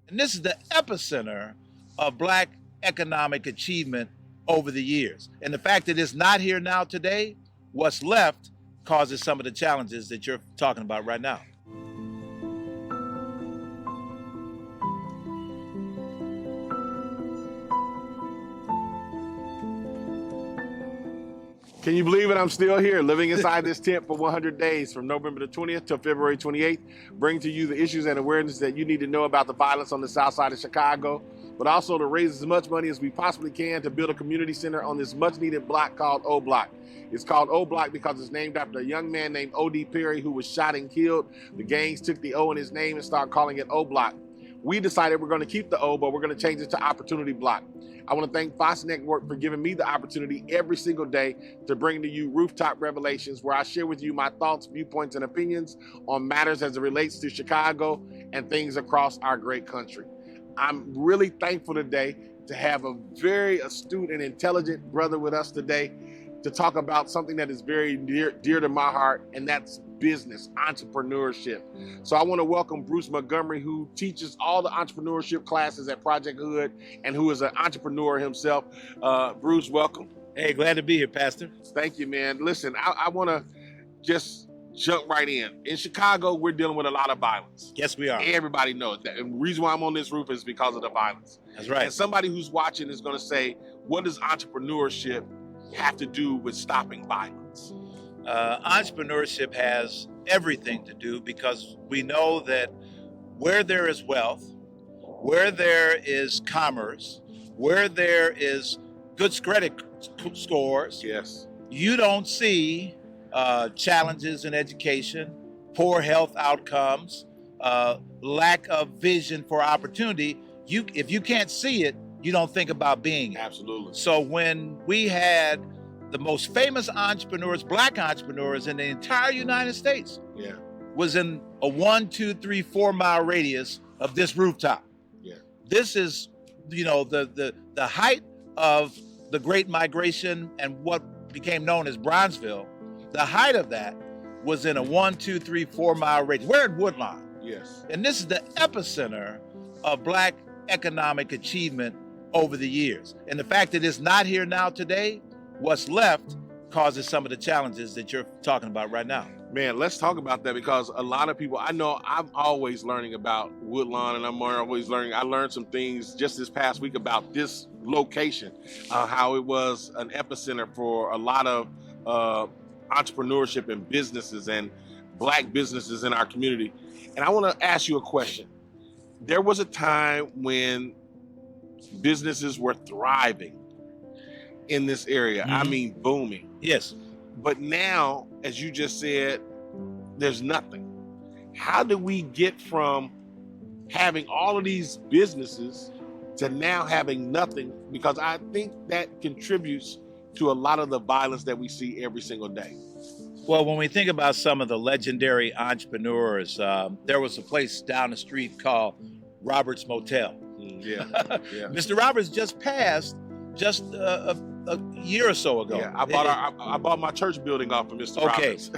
And this is the epicenter of Black economic achievement over the years. And the fact that it's not here now today, what's left causes some of the challenges that you're talking about right now. Can you believe it? I'm still here, living inside this tent for 100 days from November the 20th to February 28th, bringing to you the issues and awareness that you need to know about the violence on the south side of Chicago, but also to raise as much money as we possibly can to build a community center on this much needed block called O Block. It's called O Block because it's named after a young man named O.D. Perry who was shot and killed. The gangs took the O in his name and started calling it O Block. We decided we're going to keep the O, but we're going to change it to Opportunity Block. I want to thank Fox Network for giving me the opportunity every single day to bring to you Rooftop Revelations, where I share with you my thoughts, viewpoints, and opinions on matters as it relates to Chicago and things across our great country. I'm really thankful today to have a very astute and intelligent brother with us today to talk about something that is very dear to my heart, and that's business, entrepreneurship. So I want to welcome Bruce Montgomery, who teaches all the entrepreneurship classes at Project H.O.O.D and who is an entrepreneur himself. Bruce, welcome. Hey, glad to be here, Pastor. Thank you, man. Listen, I want to just jump right in. In Chicago, we're dealing with a lot of violence. Yes, we are. Everybody knows that. And the reason why I'm on this roof is because of the violence. That's right. And somebody who's watching is going to say, what does entrepreneurship have to do with stopping violence? Entrepreneurship has everything to do, because we know that where there is wealth, where there is commerce, where there is good credit scores, yes, you don't see challenges in education, poor health outcomes, lack of vision for opportunity. If you can't see it, you don't think about being it. Absolutely. So when we had the most famous entrepreneurs, Black entrepreneurs in the entire United States, yeah, was in a 1, 2, 3, 4 mile radius of this rooftop. Yeah. This is, the height of the Great Migration and what became known as Bronzeville. The height of that was in a 1, 2, 3, 4 mile radius. We're in Woodlawn. Yes. And this is the epicenter of Black economic achievement over the years. And the fact that it's not here now today, what's left causes some of the challenges that you're talking about right now. Man, let's talk about that, because a lot of people, I know I'm always learning about Woodlawn, and I'm always learning. I learned some things just this past week about this location, how it was an epicenter for a lot of entrepreneurship and businesses and Black businesses in our community. And I want to ask you a question. There was a time when businesses were thriving in this area. Mm-hmm. I mean, booming. Yes. But now, as you just said, there's nothing. How do we get from having all of these businesses to now having nothing? Because I think that contributes to a lot of the violence that we see every single day. Well, when we think about some of the legendary entrepreneurs, there was a place down the street called Robert's Motel. Yeah. Mr. Roberts just passed just a year or so ago. Yeah, I bought my church building off of Mr. Roberts.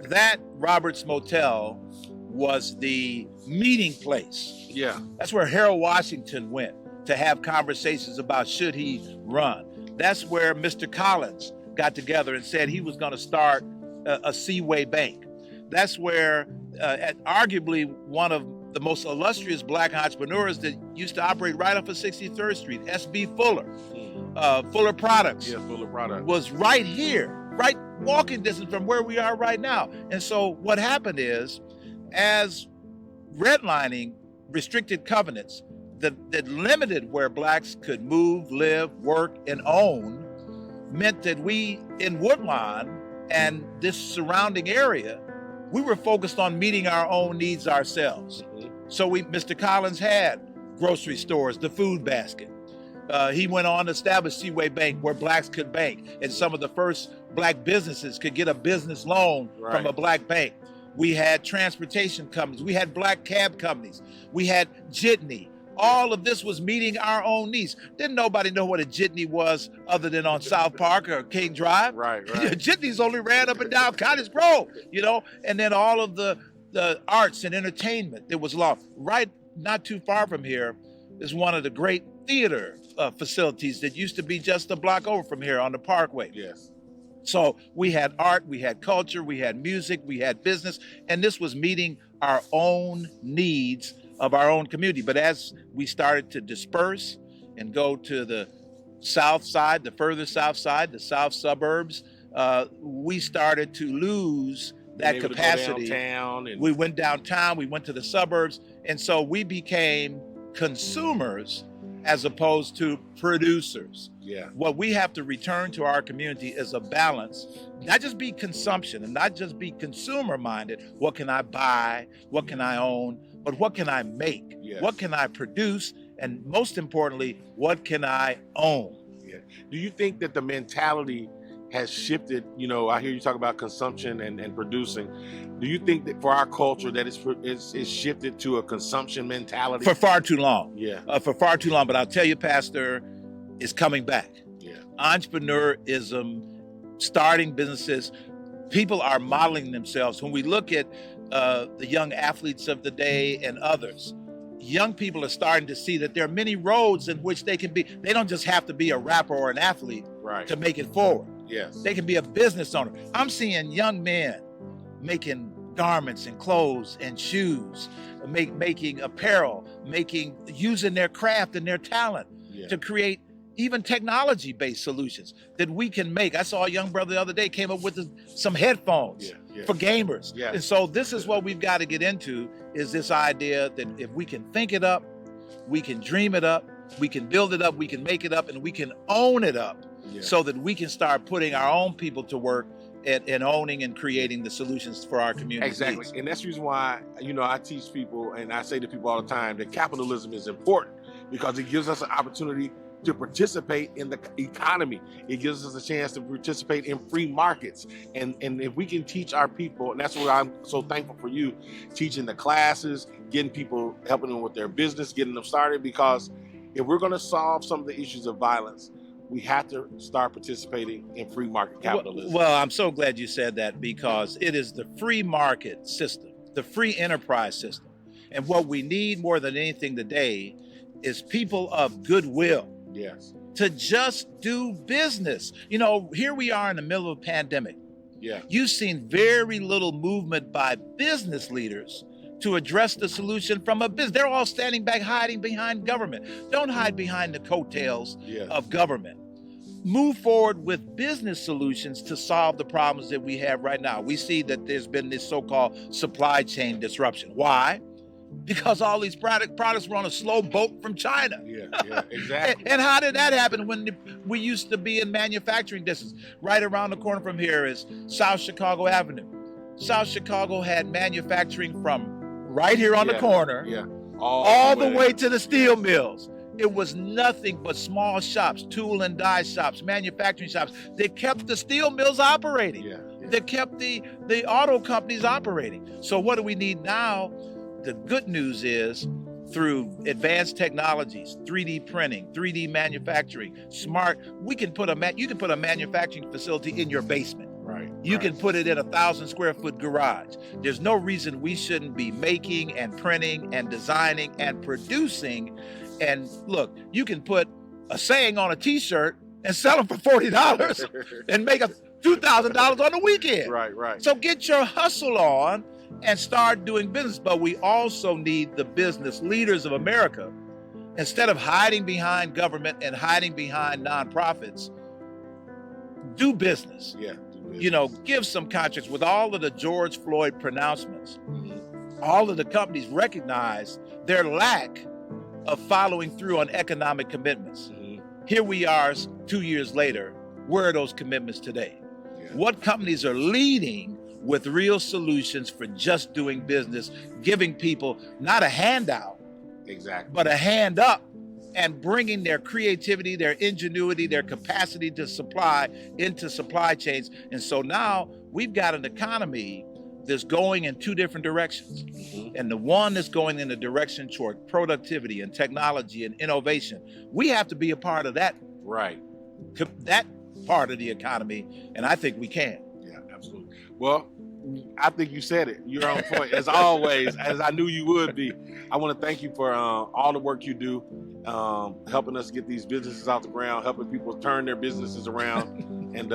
That Roberts Motel was the meeting place. Yeah. That's where Harold Washington went to have conversations about should he run. That's where Mr. Collins got together and said he was going to start a Seaway Bank. That's where arguably one of the most illustrious Black entrepreneurs that used to operate right off of 63rd Street, S.B. Fuller, Fuller Products, Fuller Products, was right here, right walking distance from where we are right now. And so what happened is, as redlining restricted covenants that limited where Blacks could move, live, work, and own, meant that we in Woodlawn and this surrounding area, we were focused on meeting our own needs ourselves. So Mr. Collins had grocery stores, the food basket. He went on to establish Seaway Bank, where Blacks could bank, and some of the first Black businesses could get a business loan from a Black bank. We had transportation companies. We had Black cab companies. We had Jitney. All of this was meeting our own needs. Didn't nobody know what a jitney was other than on South Park or King Drive? Right. Jitneys only ran up and down Cottage Grove, and then all of the arts and entertainment that was lost. Right not too far from here is one of the great theater facilities that used to be just a block over from here on the Parkway. Yes. So we had art, we had culture, we had music, we had business, and this was meeting our own needs of our own community. But as we started to disperse and go to the south side, the further south side, the south suburbs, we started to lose that capacity. We went downtown, we went to the suburbs, and so we became consumers as opposed to producers. Yeah. What we have to return to our community is a balance, not just be consumption and not just be consumer minded. What can I buy? What can I own? But what can I make? Yes. What can I produce? And most importantly, what can I own? Yeah. Do you think that the mentality has shifted? You know, I hear you talk about consumption and producing. Do you think that for our culture that it's shifted to a consumption mentality? For far too long. Yeah. For far too long. But I'll tell you, Pastor, it's coming back. Yeah. Entrepreneurism, starting businesses, people are modeling themselves. When we look at the young athletes of the day and others, young people are starting to see that there are many roads in which they can be. They don't just have to be a rapper or an athlete to make it forward. Yes. They can be a business owner. I'm seeing young men making garments and clothes and shoes, making apparel, using their craft and their talent to create even technology-based solutions that we can make. I saw a young brother the other day came up with some headphones for gamers. Yes. And so this is what we've got to get into, is this idea that if we can think it up, we can dream it up, we can build it up, we can make it up, and we can own it up so that we can start putting our own people to work and owning and creating the solutions for our community. Exactly. And that's the reason why, you know, I teach people and I say to people all the time that capitalism is important, because it gives us an opportunity to participate in the economy. It gives us a chance to participate in free markets. And if we can teach our people, and that's what I'm so thankful for you, teaching the classes, getting people, helping them with their business, getting them started, because if we're gonna solve some of the issues of violence, we have to start participating in free market capitalism. Well, I'm so glad you said that, because it is the free market system, the free enterprise system. And what we need more than anything today is people of goodwill. Yes. To just do business. You know, here we are in the middle of a pandemic. Yeah. You've seen very little movement by business leaders to address the solution from a business. They're all standing back, hiding behind government. Don't hide behind the coattails of government. Move forward with business solutions to solve the problems that we have right now. We see that there's been this so-called supply chain disruption. Why? Because all these products were on a slow boat from China. Yeah, exactly. And how did that happen when we used to be in manufacturing distance? Right around the corner from here is South Chicago Avenue. South Chicago had manufacturing from right here on the corner all the way to the steel mills. It was nothing but small shops, tool and die shops, manufacturing shops. They kept the steel mills operating. They kept the auto companies operating. So what do we need now? The good news is, through advanced technologies, 3D printing, 3D manufacturing, you can put a manufacturing facility in your basement. You can put it in a 1,000 square foot garage. There's no reason we shouldn't be making and printing and designing and producing. And look, you can put a saying on a t-shirt and sell them for $40 and make $2,000 on the weekend. Right. So get your hustle on and start doing business. But we also need the business leaders of America, instead of hiding behind government and hiding behind nonprofits, do business. You know, give some contracts. With all of the George Floyd pronouncements, all of the companies recognize their lack of following through on economic commitments. Here we are 2 years later. Where are those commitments today? What companies are leading with real solutions for just doing business, giving people not a handout, but a hand up, and bringing their creativity, their ingenuity, their capacity to supply into supply chains. And so now we've got an economy that's going in two different directions. And the one that's going in the direction toward productivity and technology and innovation, we have to be a part of that. That part of the economy, and I think we can. Yeah, absolutely. Well, I think you said it. You're on point as always, as I knew you would be. I want to thank you for all the work you do, helping us get these businesses off the ground, helping people turn their businesses around, and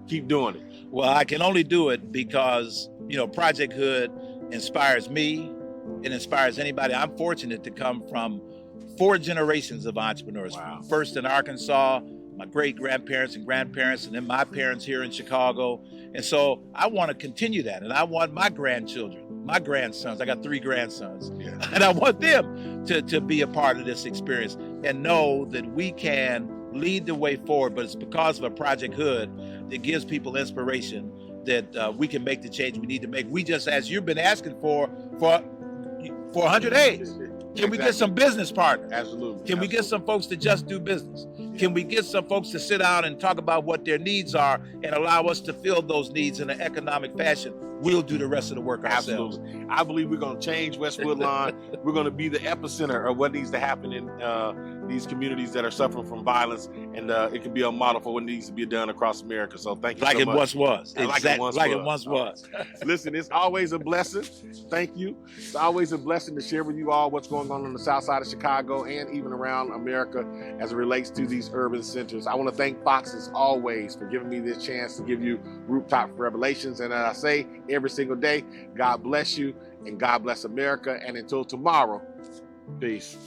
keep doing it. Well, I can only do it because, Project H.O.O.D inspires me. It inspires anybody. I'm fortunate to come from 4 generations of entrepreneurs. Wow. First in Arkansas, my great-grandparents and grandparents, and then my parents here in Chicago. And so I want to continue that. And I want my grandchildren, my grandsons, I got 3 grandsons, and I want them to be a part of this experience and know that we can lead the way forward. But it's because of a Project H.O.O.D that gives people inspiration that we can make the change we need to make. We just, as you've been asking for 100 days. Can we get some business partners? Absolutely. Can we get some folks to just do business? Can we get some folks to sit down and talk about what their needs are and allow us to fill those needs in an economic fashion? We'll do the rest of the work ourselves. Absolutely. I believe we're going to change West Woodlawn. We're going to be the epicenter of what needs to happen in these communities that are suffering from violence, and it can be a model for what needs to be done across America. So thank you so much. Like it once was. Exactly. Like it once was. Listen, it's always a blessing. Thank you. It's always a blessing to share with you all what's going on the south side of Chicago and even around America as it relates to these urban centers. I want to thank Fox as always for giving me this chance to give you Rooftop Revelations. And as I say every single day, God bless you and God bless America. And until tomorrow, peace.